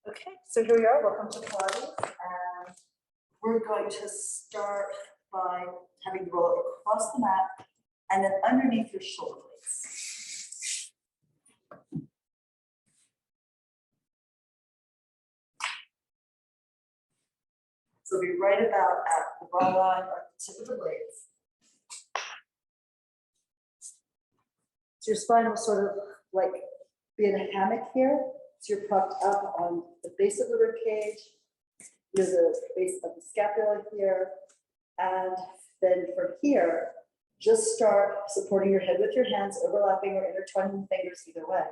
Okay, so here we are. Welcome to Pilates, and we're going to start by having you roll across the mat and then underneath your shoulder blades. So be right about at the bra line or the tip of the blades. So your spine will sort of like be in a hammock here. So you're propped up on the base of the rib cage. There's a base of the scapula here. And then from here, just start supporting your head with your hands, overlapping or intertwining the fingers either way.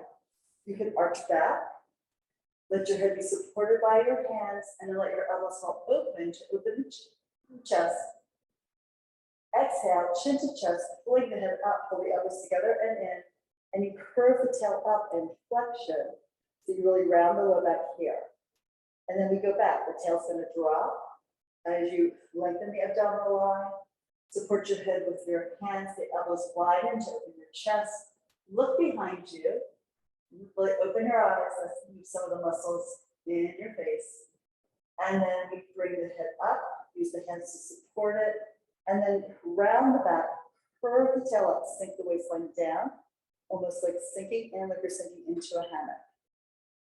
You can arch back. Let your head be supported by your hands, and then let your elbows fall open to open the chest. Exhale, chin to chest, pulling the head up, pull the elbows together and in, and you curve the tail up in flexion. So you really round the low back here. And then we go back. The tail's going to drop as you lengthen the abdominal line. Support your head with your hands, the elbows widen to open your chest. Look behind you. Really open your eyes. Let's move some of the muscles in your face. And then we bring the head up. Use the hands to support it. And then round the back. Curve the tail up. Sink the waistline down. Almost like sinking in, like you're sinking into a hammock.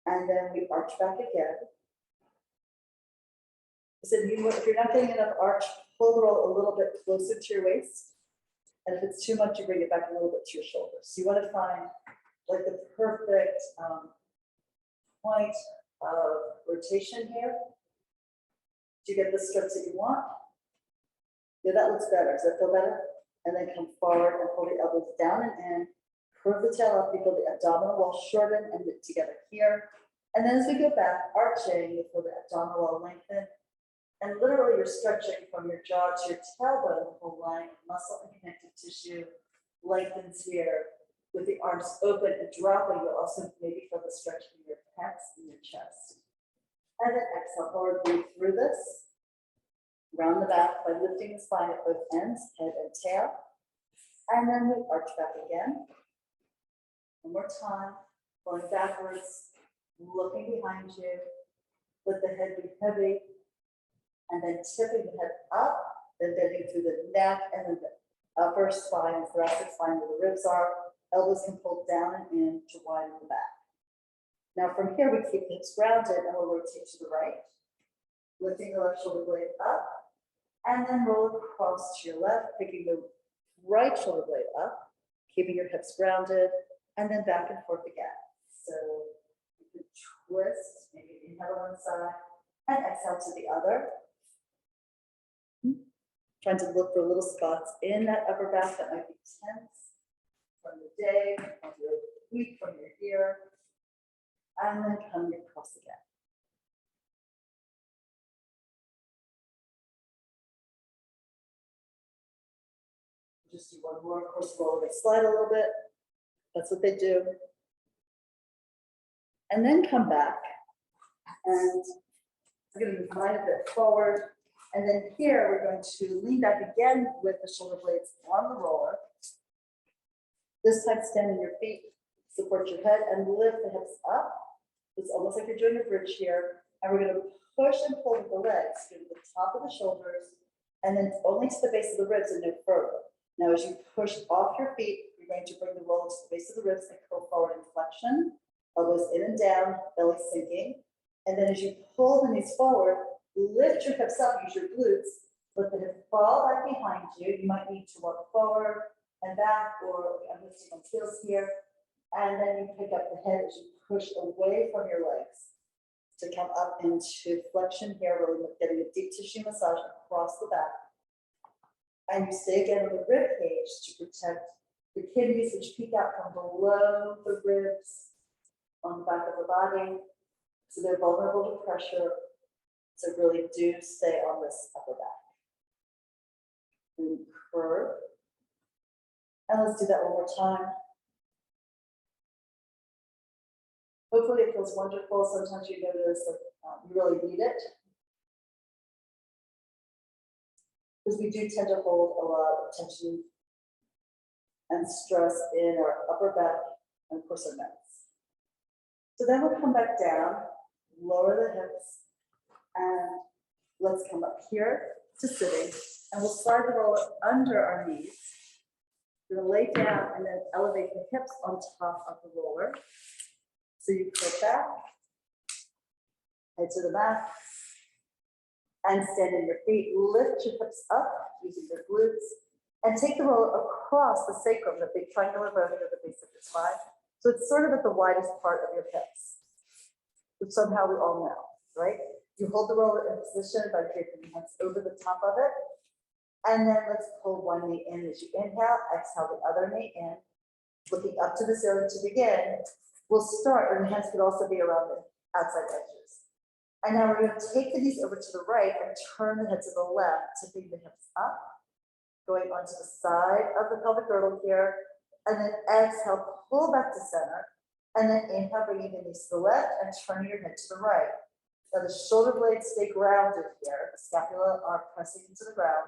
And then we arch back again. So if you're not getting enough arch, pull the roll a little bit closer to your waist. And if it's too much, you bring it back a little bit to your shoulders. So you want to find like the perfect point of rotation here. Do you get the stretch that you want? Yeah, that looks better. Does that feel better? And then come forward and pull the elbows down and in. Curve the tail up, you feel the abdominal wall shorten and knit together here. And then as we go back, arching, you feel the abdominal wall lengthen. And literally you're stretching from your jaw to your tailbone, the whole line, muscle and connective tissue lengthens here. With the arms open and dropping, you'll also maybe feel the stretch in your pecs and your chest. And then exhale forward, breathe through this. Round the back by lifting the spine at both ends, head and tail. And then we arch back again. One more time, going backwards, looking behind you. Let the head be heavy. And then tipping the head up, then bending through the neck and then the upper spine, thoracic spine where the ribs are. Elbows can pull down and in to widen the back. Now from here, we keep the hips grounded and we'll rotate to the right. Lifting the left shoulder blade up and then roll across to your left, picking the right shoulder blade up, keeping your hips grounded, and then back and forth again. So you can twist, maybe inhale on one side and exhale to the other. Trying to look for little spots in that upper back that might be tense from the day, from your week, from your ear, and then coming across again. Just do one more, of course, roll and slide a little bit. That's what they do. And then come back. And I'm going to move mine a bit forward. And then here, we're going to lean back again with the shoulder blades on the roller. This time, stand on your feet, support your head, and lift the hips up. It's almost like you're doing a bridge here. And we're going to push and pull with the legs to the top of the shoulders, and then only to the base of the ribs and no further. Now, as you push off your feet, you're going to bring the roll to the base of the ribs and curl forward in flexion. Elbows in and down, belly sinking. And then as you pull the knees forward, lift your hips up, use your glutes, let the hips fall back behind you. You might need to walk forward and back, or I'm lifting on heels here. And then you pick up the head as you push away from your legs to come up into flexion here, really getting a deep tissue massage across the back. And you stay again on the rib cage to protect the kidneys, which peek out from below the ribs on the back of the body. So they're vulnerable to pressure. So really do stay on this upper back. And curve. And let's do that one more time. Hopefully it feels wonderful. Sometimes you notice that you really need it. Because we do tend to hold a lot of tension and stress in our upper back and of course our necks. So then we'll come back down, lower the hips, and let's come up here to sitting, and we'll slide the roller under our knees. We're gonna lay down and then elevate the hips on top of the roller. So you put back, head to the mat, and stand in your feet. Lift your hips up using your glutes, and take the roller across the sacrum, the big triangular bone at the base of your spine. So it's sort of at the widest part of your hips, which somehow we all know, right? You hold the roller in position by draping your hands over the top of it. And then let's pull one knee in as you inhale, exhale the other knee in, looking up to the ceiling to begin. We'll start, and the hands could also be around the outside edges. And now we're going to take the knees over to the right and turn the head to the left, tipping the hips up, going onto the side of the pelvic girdle here, and then exhale, pull back to center, and then inhale, bringing the knees to the left and turning your head to the right. Now the shoulder blades stay grounded here, the scapula are pressing into the ground,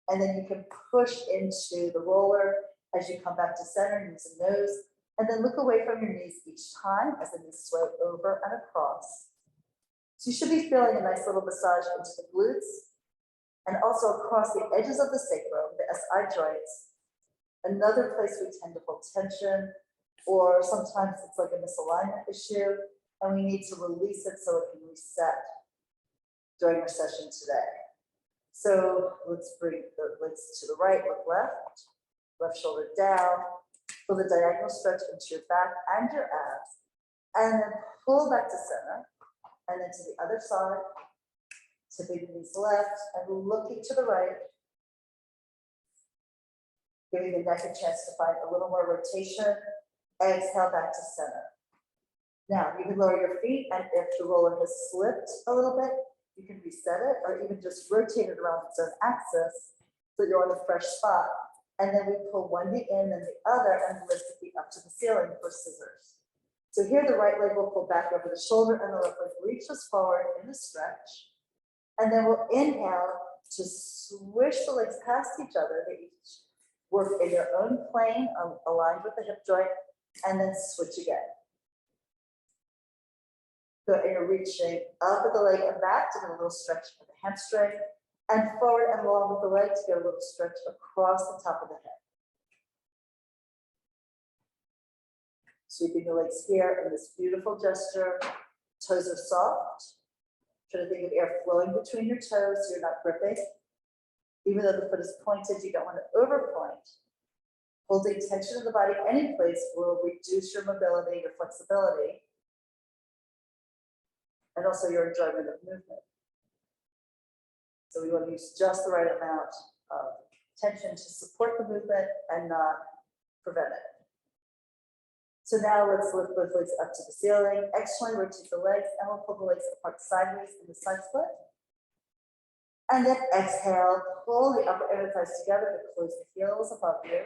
and then you can push into the roller as you come back to center, knees and nose, and then look away from your knees each time as the knees sway over and across. So you should be feeling a nice little massage into the glutes and also across the edges of the sacrum, the SI joints. Another place we tend to hold tension, or sometimes it's like a misalignment issue, and we need to release it so it can reset during our session today. So let's bring the legs to the right, look left, left shoulder down, feel the diagonal stretch into your back and your abs, and then pull back to center, and then to the other side, tipping the knees left and looking to the right, giving the neck a chance to find a little more rotation. Exhale back to center. Now you can lower your feet, and if the roller has slipped a little bit, you can reset it or even just rotate it around its own axis so you're on a fresh spot. And then we pull one knee in and the other and lift the feet up to the ceiling for scissors. So here the right leg will pull back over the shoulder and the left leg reaches forward in the stretch. And then we'll inhale to swish the legs past each other. They each work in their own plane, aligned with the hip joint, and then switch again. So you're reaching up with the leg and back to get a little stretch for the hamstring, and forward and along with the leg to get a little stretch across the top of the head. Sweeping the legs here in this beautiful gesture. Toes are soft. Try to think of air flowing between your toes so you're not gripping. Even though the foot is pointed, you don't want to overpoint. Holding tension in the body any place will reduce your mobility, your flexibility, and also your enjoyment of movement. So we want to use just the right amount of tension to support the movement and not prevent it. So now let's lift both legs up to the ceiling, externally rotate the legs, and we'll pull the legs apart sideways in the side split. And then exhale, pull the upper inner thighs together to close the heels above you.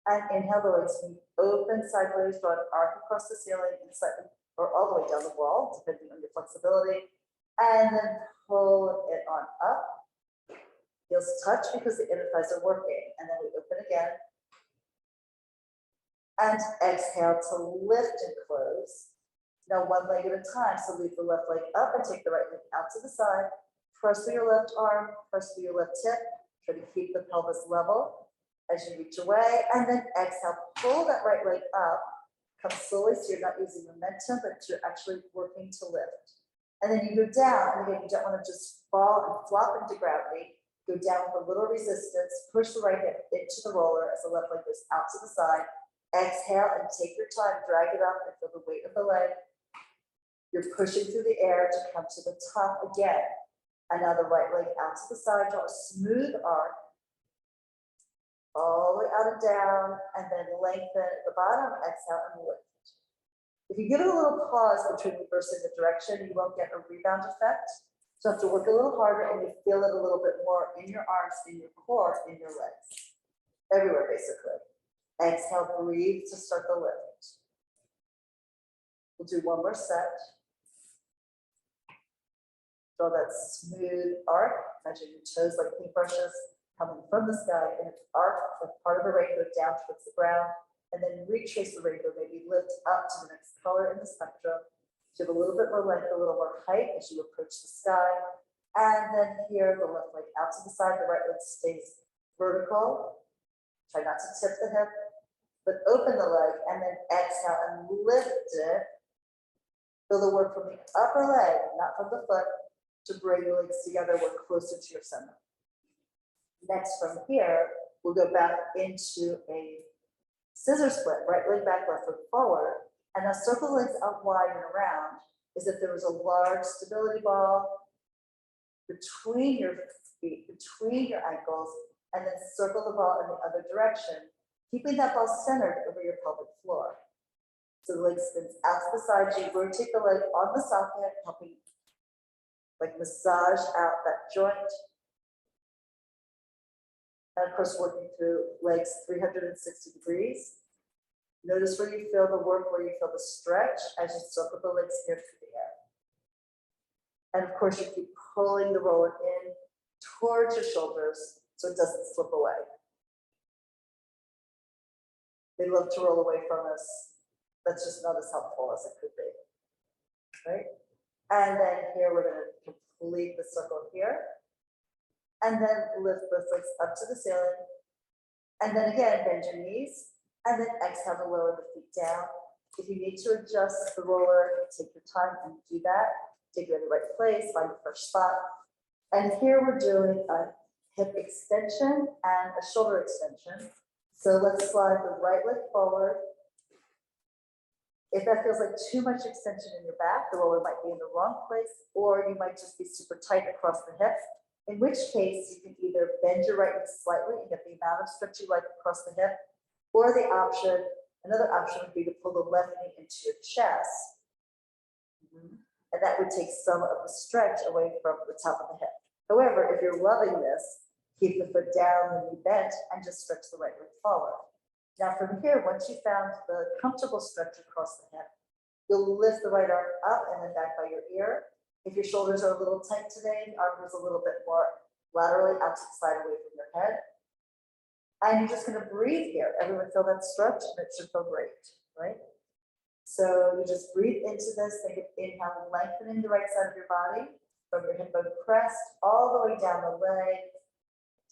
And inhale, the legs move open sideways, draw an arc across the ceiling and slightly, or all the way down the wall, depending on your flexibility. And then pull it on up. Heels touch because the inner thighs are working. And then we open again. And exhale to lift and close. Now one leg at a time. So leave the left leg up and take the right leg out to the side. Press through your left arm, press through your left hip. Try to keep the pelvis level as you reach away. And then exhale, pull that right leg up. Come slowly so you're not using momentum, but you're actually working to lift. And then you go down, and again, you don't want to just fall and flop into gravity. Go down with a little resistance, push the right hip into the roller as the left leg goes out to the side. Exhale and take your time, drag it up and feel the weight of the leg. You're pushing through the air to come to the top again. And now the right leg out to the side, draw a smooth arc. All the way out and down, and then lengthen at the bottom, exhale and lift. If you give it a little pause between reversing the direction, you won't get a rebound effect. So you have to work a little harder and you feel it a little bit more in your arms, in your core, in your legs. Everywhere, basically. Exhale, breathe to start the lift. We'll do one more set. Draw that smooth arc, imagine your toes like paintbrushes coming from the sky, and it's arc like part of a rainbow down towards the ground, and then retrace the rainbow, maybe lift up to the next color in the spectrum, So you have a little bit more length, a little more height as you approach the sky. And then here, the left leg out to the side, the right leg stays vertical. Try not to tip the hip, but open the leg and then exhale and lift it. Feel the work from the upper leg, not from the foot, to bring your legs together, work closer to your center. Next, from here, we'll go back into a scissor split, right leg back, left leg forward. And now circle the legs out wide and around as if there was a large stability ball between your feet, between your ankles, and then circle the ball in the other direction, keeping that ball centered over your pelvic floor. So the leg spins out to the side, you rotate the leg on the socket, helping like massage out that joint. And of course, working through legs 360 degrees. Notice where you feel the work, where you feel the stretch as you circle the legs here through the air. And of course, you keep pulling the roller in towards your shoulders so it doesn't slip away. They love to roll away from us. That's just not as helpful as it could be, right? And then here, we're gonna complete the circle here. And then lift both legs up to the ceiling. And then again, bend your knees. And then exhale to lower the feet down. If you need to adjust the roller, take your time and do that. Take it in the right place, find the first spot. And here we're doing a hip extension and a shoulder extension. So let's slide the right leg forward. If that feels like too much extension in your back, the roller might be in the wrong place, or you might just be super tight across the hip. In which case, you can either bend your right knee slightly and get the amount of stretch you like across the hip, or the option, another option would be to pull the left knee into your chest. And that would take some of the stretch away from the top of the hip. However, if you're loving this, keep the foot down, the knee bent, and just stretch the right leg forward. Now from here, once you found the comfortable stretch across the hip, you'll lift the right arm up and then back by your ear. If your shoulders are a little tight today, the arm goes a little bit more laterally out to the side away from your head. And you're just gonna breathe here. Everyone feel that stretch, and it should feel great, right? So you just breathe into this, think of inhale, lengthening the right side of your body, from your hip bone crest, all the way down the leg,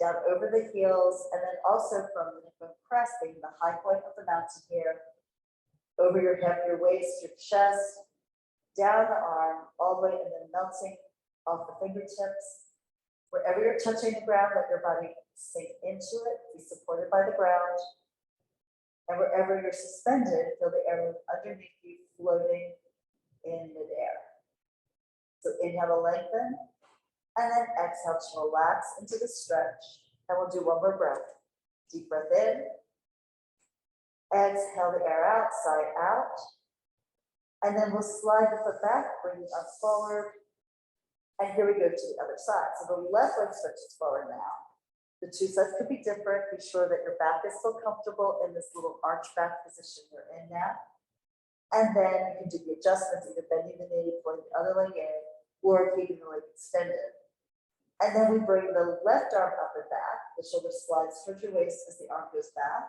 down over the heels, and then also from the hip bone crest, being the high point of the mountain here, over your hip, your waist, your chest, down the arm, all the way, and then melting off the fingertips. Wherever you're touching the ground, let your body sink into it, be supported by the ground. And wherever you're suspended, feel the air move underneath you, floating in midair. So inhale to lengthen, and then exhale to relax into the stretch. And we'll do one more breath. Deep breath in. Exhale the air out, side out. And then we'll slide the foot back, bring it up forward. And here we go to the other side. So the left leg stretches forward now. The two sides could be different. Be sure that your back is still comfortable in this little arch back position you're in now. And then you can do the adjustments, either bending the knee, pulling the other leg in, or keeping the leg extended. And then we bring the left arm up and back. The shoulder slides towards your waist as the arm goes back.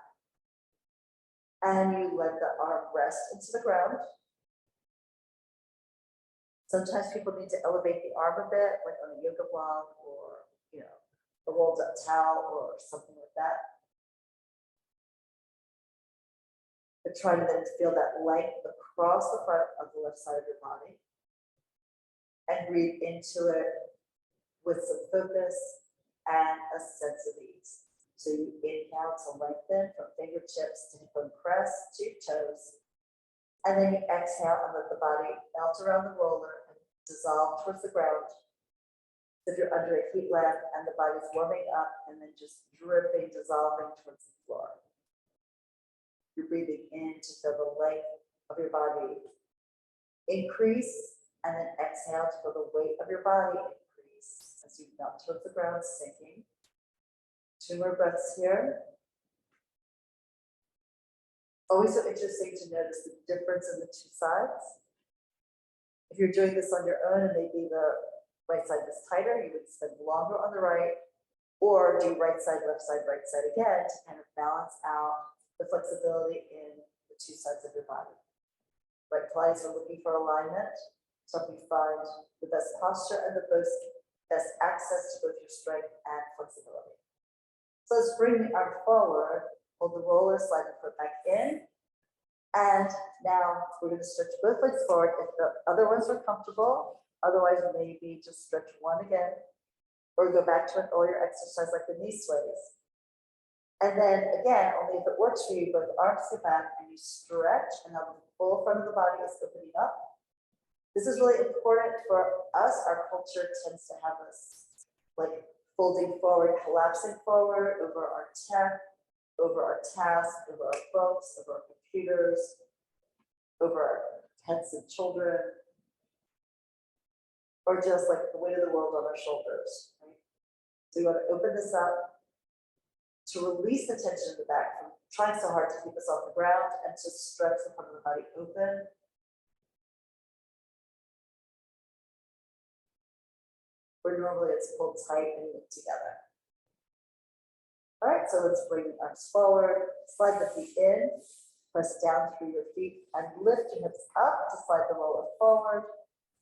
And you let the arm rest into the ground. Sometimes people need to elevate the arm a bit, like on a yoga block or, a rolled up towel or something like that. But try to then feel that length across the front of the left side of your body. And breathe into it with some focus and a sense of ease. So you inhale to lengthen from fingertips to hip bone crest to your toes. And then you exhale and let the body melt around the roller and dissolve towards the ground. If you're under a heat lamp and the body's warming up and then just dripping, dissolving towards the floor. You're breathing in to feel the length of your body increase, and then exhale to feel the weight of your body increase as you melt towards the ground, sinking. 2 more breaths here. Always so interesting to notice the difference in the two sides. If you're doing this on your own and maybe the right side is tighter, you would spend longer on the right, or do right side again to kind of balance out the flexibility in the two sides of your body. right? Pilates are looking for alignment, so help you find the best posture and the best access to both your strength and flexibility. So let's bring the arm forward, hold the roller, slide the foot back in. And now we're going to stretch both legs forward if the other ones are comfortable. Otherwise, maybe just stretch one again, or go back to an earlier exercise like the knee sways. And then again, only if it works for you, both arms go back and you stretch, and now the full front of the body is opening up. This is really important for us. Our culture tends to have us like folding forward, collapsing forward over our tech, over our tasks, over our books, over our computers, over our pets and children, or just like the weight of the world on our shoulders. Right? So you want to open this up to release the tension in the back from trying so hard to keep us off the ground, and to stretch the front of the body open. Where normally it's pulled tight and knit together. All right, so let's bring the arms forward, slide the feet in, press down through your feet, and lift your hips up to slide the roller forward.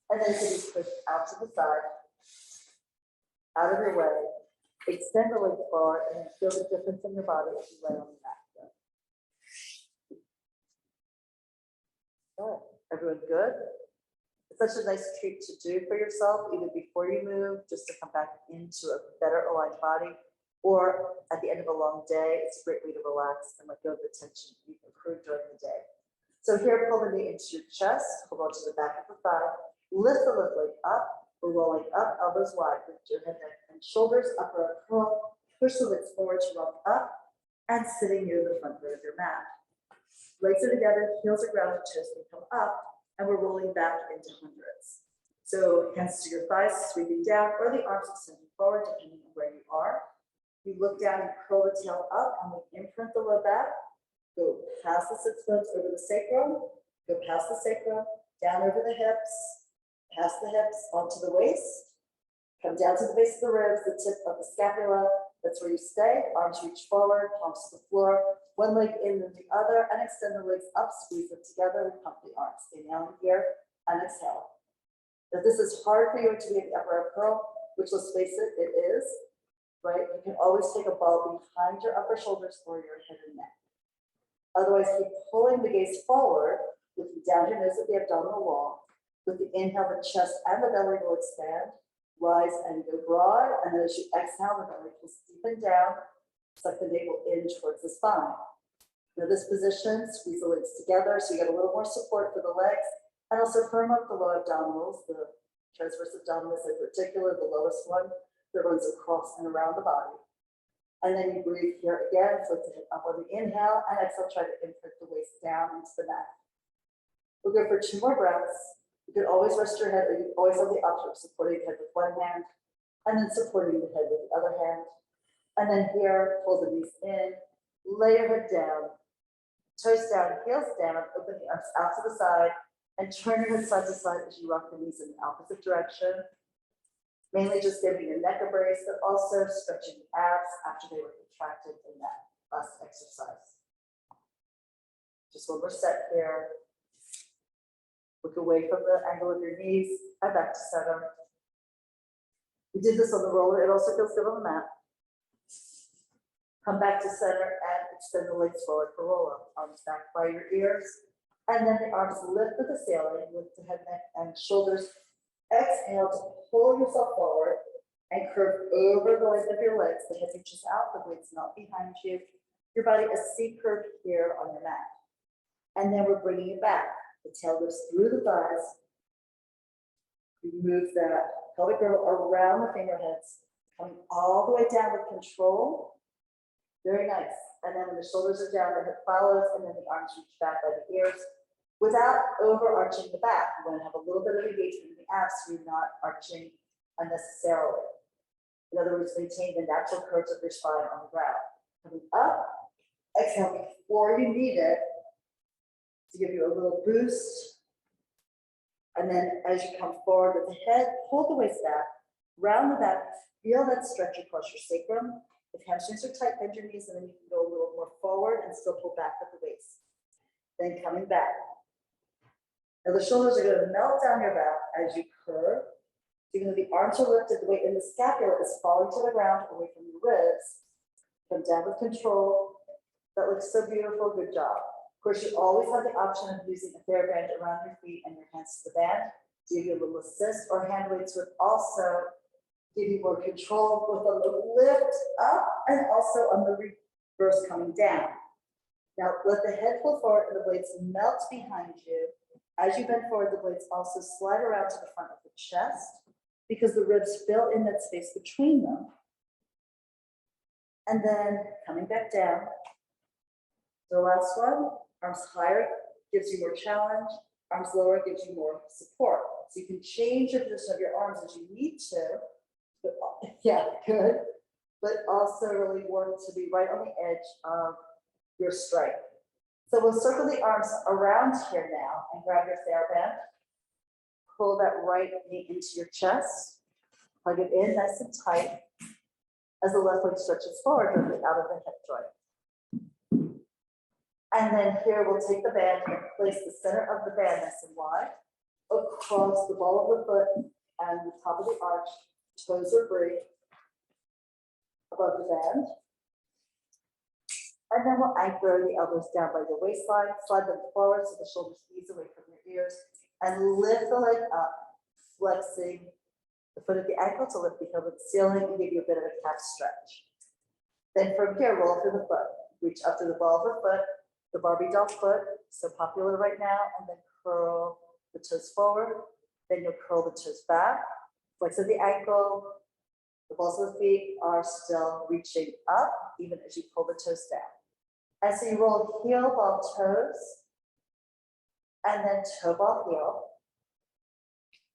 And then hips push out to the side, out of your way. Extend the legs forward, and then feel the difference in your body as you lay on the mat. Good. Everyone good? It's such a nice treat to do for yourself, either before you move, just to come back into a better aligned body, or at the end of a long day. It's a great way to relax and let go of the tension you've accrued during the day. So here, pull the knee into your chest, hold on to the back of the thigh, lift the left leg up. We're rolling up, elbows wide, lift your head, neck, and shoulders, upper arm curl, push the legs forward to rock up, and sitting near the front part of your mat. Legs are together, heels are grounded, toes can come up, and we're rolling back into hundreds. So hands to your thighs, sweeping down, or the arms extending forward, depending on where you are. You look down and curl the tail up, and we imprint the low back. Go past the sits bones over the sacrum, go past the sacrum, down over the hips, past the hips, onto the waist, come down to the base of the ribs, the tip of the scapula. That's where you stay. Arms reach forward, palms to the floor, one leg in and the other, and extend the legs up, squeeze them together, and pump the arms. Inhale here, and exhale. If this is hard for you to be at the upper arm curl, which let's face it, it is, right? You can always take a ball behind your upper shoulders or your head and neck. Otherwise, keep pulling the gaze forward, looking down your nose at the abdominal wall. With the inhale, the chest and the belly will expand, rise and go broad. And then as you exhale, the belly will deepen down, suck the navel in towards the spine. Now this position, squeeze the legs together so you get a little more support for the legs, and also firm up the low abdominals, the transverse abdominis in particular, the lowest one that runs across and around the body. And then you breathe here again, so to hit up on the inhale, and exhale, try to imprint the waist down into the mat. We'll go for 2 more breaths. You can always rest your head, or you can always have the option of supporting the head with one hand, and then supporting the head with the other hand. And then here, pull the knees in, lay your head down, toes down, heels down, open the arms out to the side, and turn your head side to side as you rock the knees in the opposite direction. Mainly just giving your neck a brace, but also stretching the abs after they were contracted in that last exercise. Just one more set here. Look away from the angle of your knees and back to center. We did this on the roller. It also feels good on the mat. Come back to center and extend the legs forward for roll up. Arms back by your ears. And then the arms lift with the ceiling, lift the head, neck, and shoulders. Exhale to pull yourself forward and curve over the length of your legs. The head reaches out, the weight's not behind you. Your body is C-curved here on your mat. And then we're bringing it back. The tail goes through the thighs. You move that pelvic girdle around the fingerheads, coming all the way down with control. Very nice. And then when the shoulders are down, the hip follows, and then the arms reach back by the ears without overarching the back. You want to have a little bit of engagement in the abs so you're not arching unnecessarily. In other words, maintain the natural curves of your spine on the ground. Coming up, exhale before you need it to give you a little boost. And then as you come forward with the head, hold the waist back, round the back, feel that stretch across your sacrum. If hamstrings are tight, bend your knees, and then you can go a little more forward and still pull back with the waist. Then coming back. Now the shoulders are going to melt down your back as you curve. Even though the arms are lifted, the weight in the scapula is falling to the ground away from your ribs. Come down with control. That looks so beautiful. Good job. Of course, you always have the option of using a TheraBand around your feet and your hands to the band to give you a little assist, or hand weights would also give you more control with a little lift up and also on the reverse coming down. Now let the head pull forward and the blades melt behind you. As you bend forward, the blades also slide around to the front of the chest because the ribs fill in that space between them. And then coming back down. The last one, arms higher gives you more challenge, arms lower gives you more support. So you can change the position of your arms as you need to, but yeah, good. But also really work to be right on the edge of your strike. So we'll circle the arms around here now and grab your TheraBand. Pull that right knee into your chest. Plug it in nice and tight as the left leg stretches forward directly out of the hip joint. And then here we'll take the band and place the center of the band nice and wide across the ball of the foot and the top of the arch. Toes are free above the band. And then we'll anchor the elbows down by the waistline, slide them forward so the shoulders ease away from your ears, and lift the leg up, flexing the foot at the ankle to lift the heel to the ceiling and give you a bit of a calf stretch. Then from here, roll through the foot. Reach up to the ball of the foot, the Barbie doll foot, so popular right now, and then curl the toes forward. Then you'll curl the toes back, flex at the ankle. The balls of the feet are still reaching up, even as you pull the toes down. And so you roll heel, ball, toes, and then toe, ball, heel.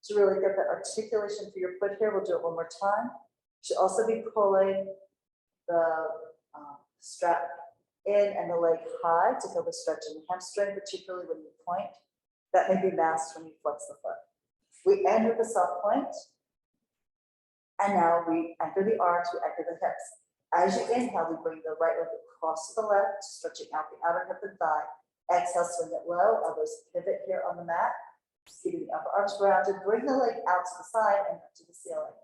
To really get that articulation for your foot here, we'll do it one more time. You should also be pulling the strap in and the leg high to feel the stretch in the hamstring, particularly when you point. That may be masked when you flex the foot. We end with a soft point. And now we anchor the arms, we anchor the hips. As you inhale, we bring the right leg across to the left, stretching out the outer hip and thigh. Exhale, swing it low, elbows pivot here on the mat. Keeping the upper arms grounded, bring the leg out to the side and up to the ceiling.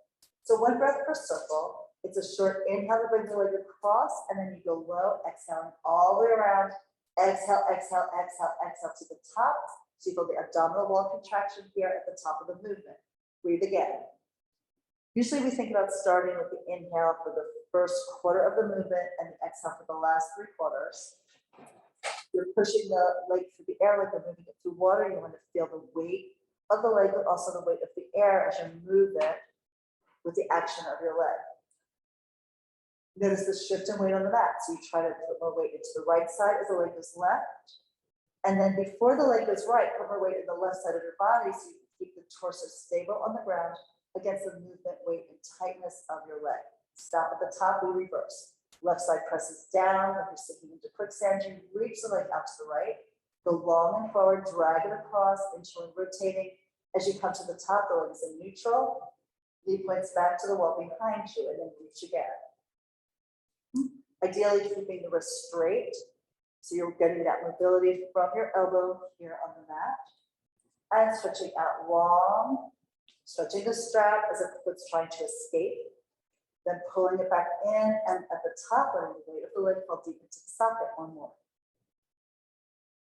So one breath per circle. It's a short inhale to bring the leg across, and then you go low, exhaling all the way around. Exhale, exhale, exhale, exhale to the top. So you feel the abdominal wall contraction here at the top of the movement. Breathe again. Usually we think about starting with the inhale for the first quarter of the movement and the exhale for the last 3 quarters. You're pushing the leg through the air like you're moving it through water. You want to feel the weight of the leg, but also the weight of the air as you move it with the action of your leg. Notice the shift in weight on the mat. So you try to put more weight into the right side as the leg goes left. And then before the leg goes right, put more weight in the left side of your body so you can keep the torso stable on the ground against the movement, weight, and tightness of your leg. Stop at the top, we reverse. Left side presses down, if you're sinking into quicksand, you reach the leg out to the right, go long and forward, drag it across, inching, rotating. As you come to the top, the leg is in neutral, knee points back to the wall behind you, and then reach again. Ideally, keeping the wrist straight, so you're getting that mobility from your elbow here on the mat, and stretching out long, stretching the strap as if the foot's trying to escape, then pulling it back in, and at the top, letting the weight of the leg fall deep into the socket. One more.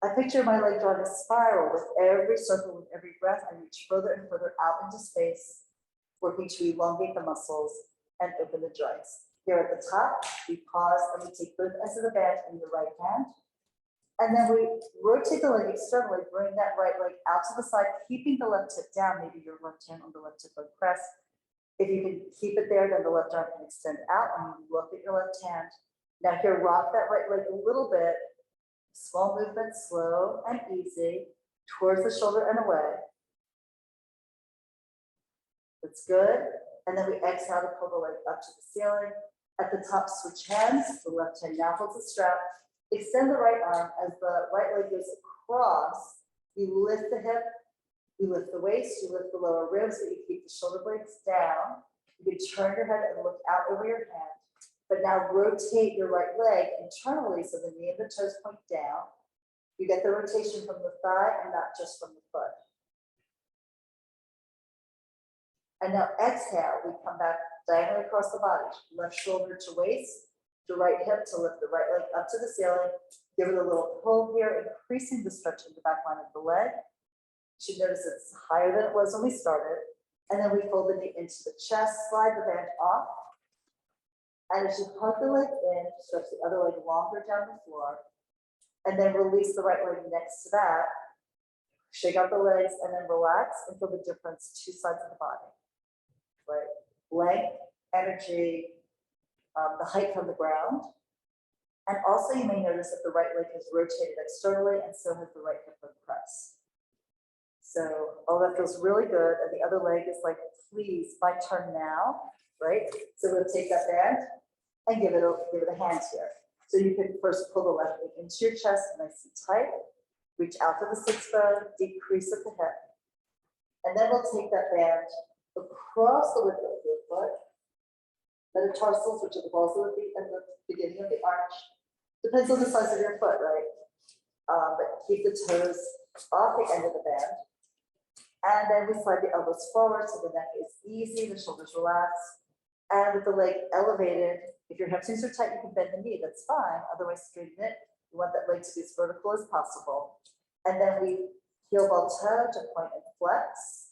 I picture my leg drawing a spiral with every circle, with every breath. I reach further and further out into space, working to elongate the muscles and open the joints. Here at the top, we pause and we take both ends of the band in the right hand. And then we rotate the leg externally, bring that right leg out to the side, keeping the left hip down, maybe your left hand on the left hip leg press. If you can keep it there, then the left arm can extend out and you look at your left hand. Now here, rock that right leg a little bit. Small movement, slow and easy, towards the shoulder and away. That's good. And then we exhale to pull the leg up to the ceiling. At the top, switch hands. The left hand now holds the strap. Extend the right arm as the right leg goes across. You lift the hip, you lift the waist, you lift the lower ribs, but you keep the shoulder blades down. You can turn your head and look out over your hand. But now rotate your right leg internally so the knee and the toes point down. You get the rotation from the thigh and not just from the foot. And now exhale, we come back diagonally across the body, left shoulder to waist, the right hip to lift the right leg up to the ceiling. Give it a little pull here, increasing the stretch in the back line of the leg. You should notice it's higher than it was when we started. And then we fold the knee into the chest, slide the band off. And as you hug the leg in, stretch the other leg longer down the floor. And then release the right leg next to that. Shake out the legs and then relax and feel the difference, two sides of the body. Right? Length, energy, the height from the ground. And also you may notice that the right leg has rotated externally and so has the right hip pressed. So all that feels really good. And the other leg is like, please, my turn now, right? So we'll take that band and give it a hand here. So you can first pull the left leg into your chest, nice and tight. Reach out to the sits bone, decrease at the hip. And then we'll take that band across the width of your foot. Metatarsals, which are the balls of the feet and the beginning of the arch. Depends on the size of your foot, right? But keep the toes off the end of the band. And then we slide the elbows forward so the neck is easy, the shoulders relax. And with the leg elevated, if your hamstrings are tight, you can bend the knee, that's fine. Otherwise, straighten it. You want that leg to be as vertical as possible. And then we heel ball toe to point and flex.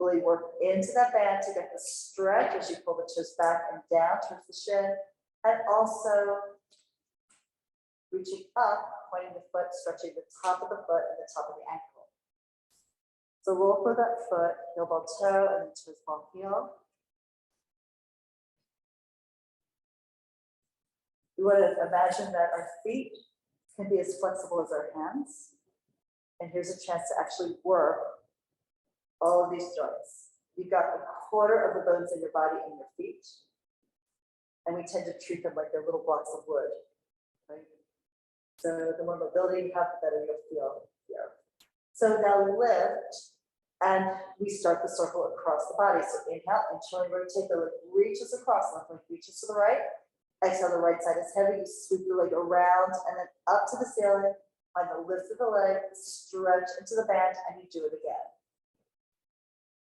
Really work into that band to get the stretch as you pull the toes back and down towards the shin. And also reaching up, pointing the foot, stretching the top of the foot and the top of the ankle. So roll for that foot, heel ball toe, and then toes ball heel. We want to imagine that our feet can be as flexible as our hands. And here's a chance to actually work all of these joints. You've got a quarter of the bones in your body in your feet. And we tend to treat them like they're little blocks of wood, right? So the more mobility you have, the better you'll feel here. So now lift, and we start the circle across the body. So inhale, and rotate the leg, reaches across, left leg reaches to the right. Exhale, the right side is heavy. You sweep the leg around and then up to the ceiling. Find the lift of the leg, stretch into the band, and you do it again.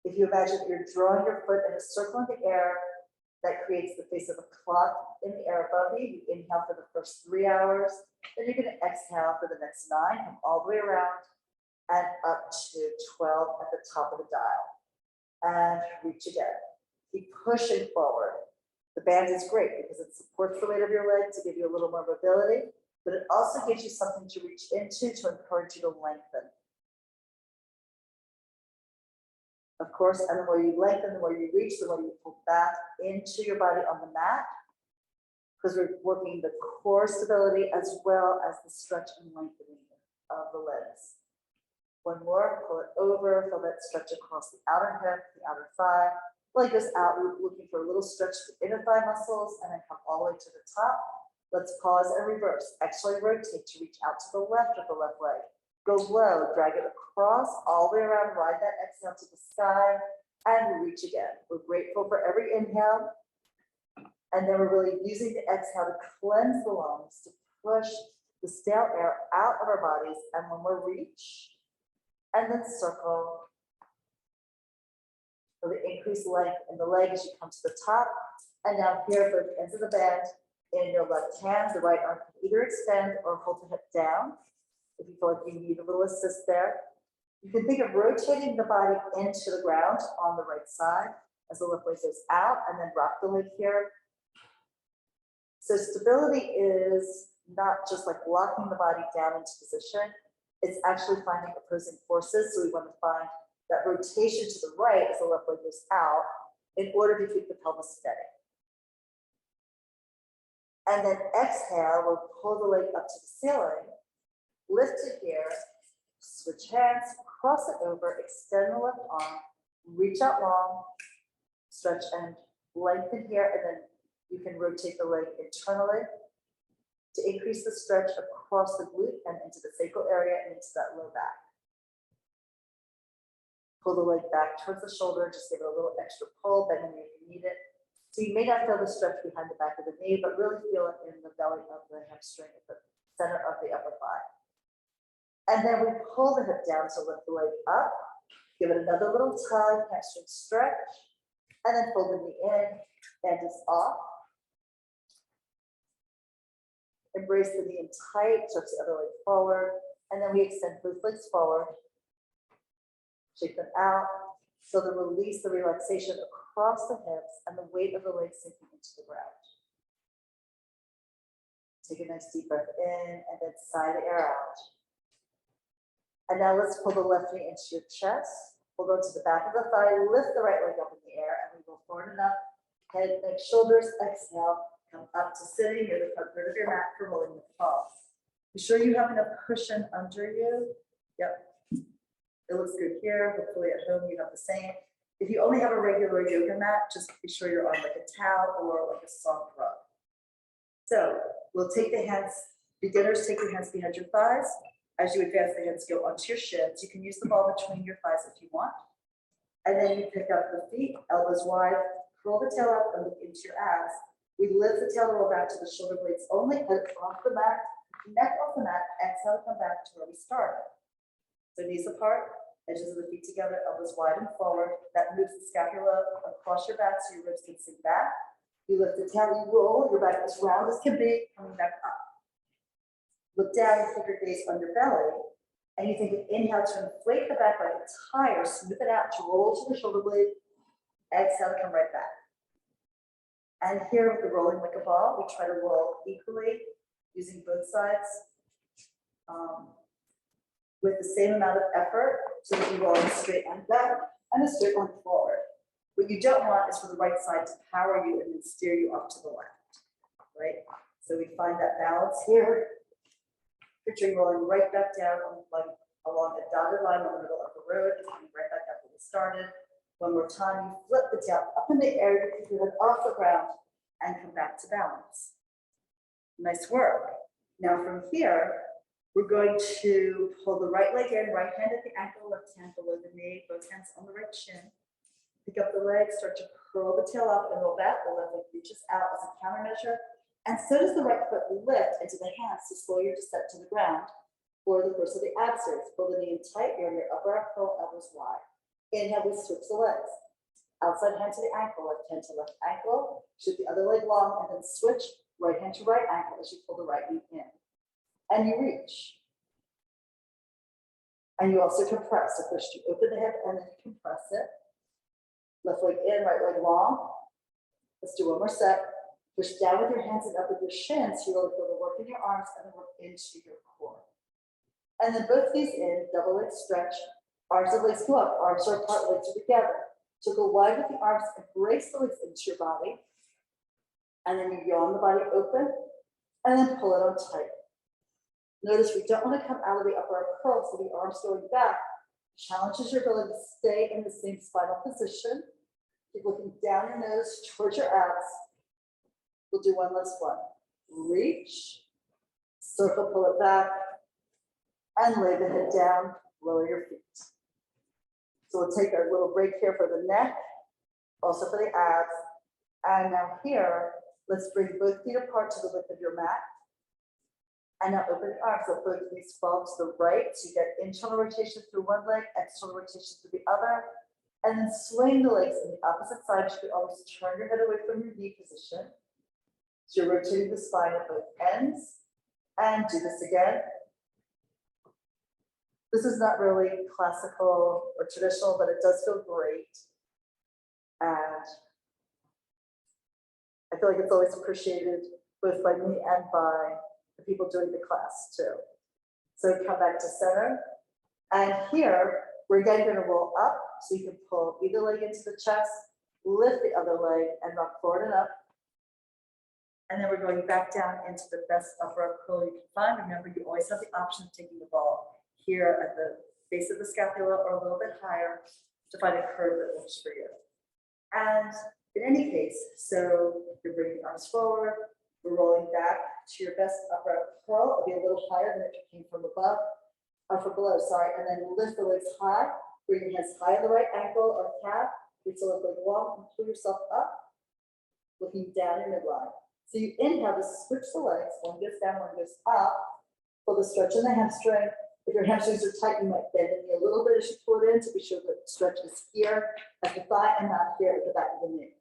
If you imagine you're drawing your foot in a circle in the air, that creates the face of a clock in the air above you. You inhale for the first 3 hours, then you're going to exhale for the next 9, come all the way around and up to 12 at the top of the dial. And reach again. Keep pushing forward. The band is great because it supports the weight of your leg to give you a little more mobility, but it also gives you something to reach into to encourage you to lengthen. Of course, and the more you lengthen, the more you reach, the more you pull back into your body on the mat, because we're working the core stability as well as the stretch and lengthening of the legs. One more, pull it over, feel that stretch across the outer hip, the outer thigh. Leg goes out, we're looking for a little stretch to the inner thigh muscles, and then come all the way to the top. Let's pause and reverse. Actually rotate to reach out to the left of the left leg. Go low, drag it across, all the way around, ride that exhale to the sky, and reach again. We're grateful for every inhale. And then we're really using the exhale to cleanse the lungs, to push the stale air out of our bodies. And when we reach, and then circle, for the increased length in the leg as you come to the top. And now here, both ends of the band in your left hand, the right arm can either extend or hold the hip down. If you feel like you need a little assist there. You can think of rotating the body into the ground on the right side as the left leg goes out, and then rock the leg here. So stability is not just like locking the body down into position, it's actually finding opposing forces. So we want to find that rotation to the right as the left leg goes out in order to keep the pelvis steady. And then exhale, we'll pull the leg up to the ceiling, lift it here, switch hands, cross it over, extend the left arm, reach out long, stretch and lengthen here, and then you can rotate the leg internally to increase the stretch across the glute and into the sacral area and into that low back. Pull the leg back towards the shoulder, just give it a little extra pull, bend the knee if you need it. So you may not feel the stretch behind the back of the knee, but really feel it in the belly of the hamstring at the center of the upper thigh. And then we pull the hip down to lift the leg up, Give it another little tug, hamstring stretch, and then fold the knee in, hand is off. Embrace the knee in tight, stretch the other leg forward, and then we extend both legs forward. Shake them out. So the release, the relaxation across the hips and the weight of the legs sinking into the ground. Take a nice deep breath in and then sigh the air out. And now let's pull the left knee into your chest. Hold on to the back of the thigh, lift the right leg up in the air, and we go forward and up. Head, neck, shoulders, exhale. Come up to sitting near the front third of your mat for rolling the palms. Be sure you have enough cushion under you. Yep. It looks good here. Hopefully at home you have the same. If you only have a regular yoga mat, just be sure you're on like a towel or like a soft rug. So we'll take the hands, beginners take your hands behind your thighs. As you advance, the hands go onto your shins. You can use the ball between your thighs if you want. And then you pick up the feet, elbows wide, curl the tail up and look into your abs. We lift the tail roll back to the shoulder blades only, head off the mat, neck off the mat, exhale, come back to where we started. So knees apart, edges of the feet together, elbows wide and forward. That moves the scapula across your back so your ribs can sink back. You lift the tail, you roll, your back as round as can be, coming back up. Look down, you keep your gaze on your belly, and you think of inhale to inflate the back like a tire, smooth it out to roll to the shoulder blade. Exhale, come right back. And here with the rolling like a ball, we try to roll equally using both sides with the same amount of effort, so that you roll straight and back and a straight line forward. What you don't want is for the right side to power you and then steer you up to the left, right? So we find that balance here. Picturing rolling right back down along a dotted line in the middle of the road, coming right back up where we started. One more time, you flip the tail up in the air, you keep your head off the ground and come back to balance. Nice work. Now from here, we're going to pull the right leg in, right hand at the ankle, left hand below the knee, both hands on the right shin. Pick up the leg, start to curl the tail up and roll back. The left leg reaches out as a countermeasure. And so does the right foot lift into the hands to slow your descent to the ground for the course of the abseils. Pull the knee in tight, you're in your upper arm curl, elbows wide. Inhale, we switch the legs. Outside hand to the ankle, left hand to left ankle, shoot the other leg long, and then switch right hand to right ankle as you pull the right knee in. And you reach. And you also compress. So first you open the hip and then you compress it. Left leg in, right leg long. Let's do one more set. Push down with your hands and up with your shins. You really feel the work in your arms and the work into your core. And then both knees in, double leg stretch. Arms and legs go up, arms are apart, legs are together. So go wide with the arms, embrace the legs into your body. And then you yawn the body open and then pull it on tight. Notice we don't want to come out of the upper arm curl, so the arms going back challenges your ability to stay in the same spinal position. Keep looking down your nose towards your abs. We'll do one last one. Reach, circle, pull it back, and lay the head down, lower your feet. So we'll take a little break here for the neck, also for the abs. And now here, let's bring both feet apart to the width of your mat. And now open the arms, so both knees fall to the right. So you get internal rotation through one leg, external rotation through the other. And then swing the legs in the opposite side. You can always turn your head away from your knee position. So you're rotating the spine at both ends. And do this again. This is not really classical or traditional, but it does feel great. And I feel like it's always appreciated both by me and by the people doing the class too. So come back to center. And here, we're again going to roll up. So you can pull either leg into the chest, lift the other leg, and rock forward and up. And then we're going back down into the best upper arm curl you can find. Remember, you always have the option of taking the ball here at the base of the scapula or a little bit higher to find a curve that works for you. And in any case, so you're bringing the arms forward, we're rolling back to your best upper arm curl. It'll be a little higher than if it came from above, or from below, sorry. And then lift the legs high, bring your hands high on the right ankle or calf, reach the left leg long, and pull yourself up, looking down your midline. So you inhale to switch the legs, one goes down, one goes up, pull the stretch in the hamstring. If your hamstrings are tight, you might bend the knee a little little bit as you pull it in to be sure that stretch is here at the thigh and not here at the back of the knee.